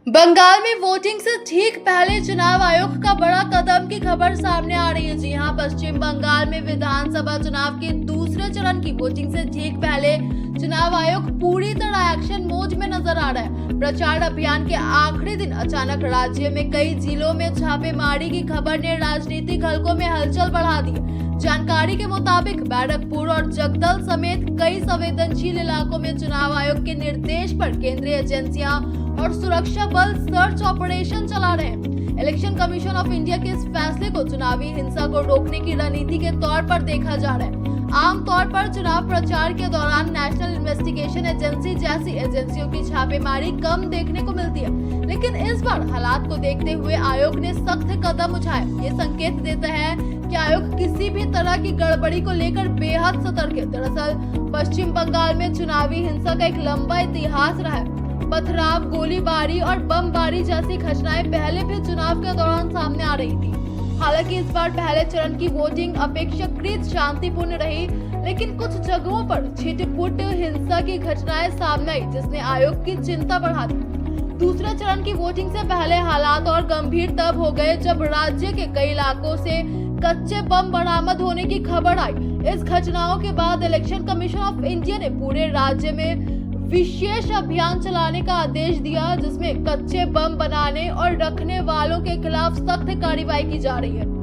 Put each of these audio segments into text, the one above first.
बंगाल में वोटिंग से ठीक पहले चुनाव आयोग का बड़ा कदम की खबर सामने आ रही है। जी हां, पश्चिम बंगाल में विधानसभा चुनाव के दूसरे चरण की वोटिंग से ठीक पहले चुनाव आयोग पूरी तरह एक्शन मोड में नजर आ रहा है। प्रचार अभियान के आखिरी दिन अचानक राज्य में कई जिलों में छापेमारी की खबर ने राजनीतिक हलकों में हलचल बढ़ा दी। जानकारी के मुताबिक बैरकपुर और जगदल समेत कई संवेदनशील इलाकों में चुनाव आयोग के निर्देश पर केंद्रीय एजेंसियां और सुरक्षा बल सर्च ऑपरेशन चला रहे हैं। इलेक्शन कमीशन ऑफ इंडिया के इस फैसले को चुनावी हिंसा को रोकने की रणनीति के तौर पर देखा जा रहा है। आमतौर पर चुनाव प्रचार के दौरान नेशनल इन्वेस्टिगेशन एजेंसी जैसी एजेंसियों की छापेमारी कम देखने को मिलती है, लेकिन इस बार हालात को देखते हुए आयोग ने सख्त कदम उठाए। ये संकेत देता है कि आयोग किसी भी तरह की गड़बड़ी को लेकर बेहद सतर्क है। दरअसल पश्चिम बंगाल में चुनावी हिंसा का एक लंबा इतिहास रहा है। पथराव, गोलीबारी और बमबारी जैसी घटनाएं पहले भी चुनाव के दौरान सामने आ रही थी। हालांकि इस बार पहले चरण की वोटिंग अपेक्षाकृत शांतिपूर्ण रही, लेकिन कुछ जगहों पर छिटपुट हिंसा की घटनाएं सामने आई, जिसने आयोग की चिंता बढ़ा दी। दूसरे चरण की वोटिंग से पहले हालात और गंभीर तब हो गए जब राज्य के कई इलाकों से कच्चे बम बरामद होने की खबर आई। इस घटनाओं के बाद इलेक्शन कमीशन ऑफ इंडिया ने पूरे राज्य में विशेष अभियान चलाने का आदेश दिया, जिसमें कच्चे बम बनाने और रखने वालों के खिलाफ सख्त कार्रवाई की जा रही है।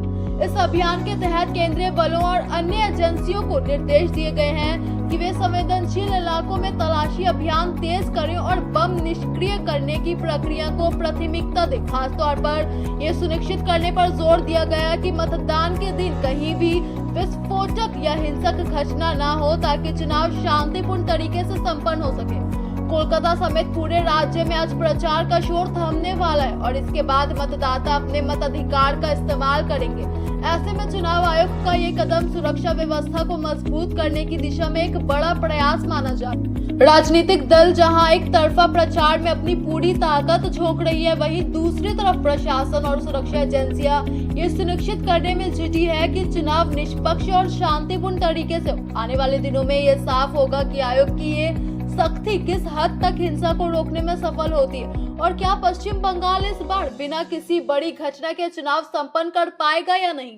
इस अभियान के तहत केंद्रीय बलों और अन्य एजेंसियों को निर्देश दिए गए हैं कि वे संवेदनशील इलाकों में तलाशी अभियान तेज करें और बम निष्क्रिय करने की प्रक्रिया को प्राथमिकता दें। खासतौर पर यह सुनिश्चित करने पर जोर दिया गया कि मतदान के दिन कहीं भी विस्फोटक या हिंसक घटना न हो, ताकि चुनाव शांतिपूर्ण तरीके से संपन्न हो सके। कोलकाता समेत पूरे राज्य में आज प्रचार का शोर थमने वाला है और इसके बाद मतदाता अपने मताधिकार का इस्तेमाल करेंगे। ऐसे में चुनाव आयोग का ये कदम सुरक्षा व्यवस्था को मजबूत करने की दिशा में एक बड़ा प्रयास माना जा रहा है। राजनीतिक दल जहां एक तरफा प्रचार में अपनी पूरी ताकत झोंक रही है, वहीं दूसरी तरफ प्रशासन और सुरक्षा एजेंसियां ये सुनिश्चित करने में जुटी है कि चुनाव निष्पक्ष और शांतिपूर्ण तरीके से हो। आने वाले दिनों में ये साफ होगा कि आयोग की ये सख्ती किस हद तक हिंसा को रोकने में सफल होती है और क्या पश्चिम बंगाल इस बार बिना किसी बड़ी घटना के चुनाव संपन्न कर पाएगा या नहीं।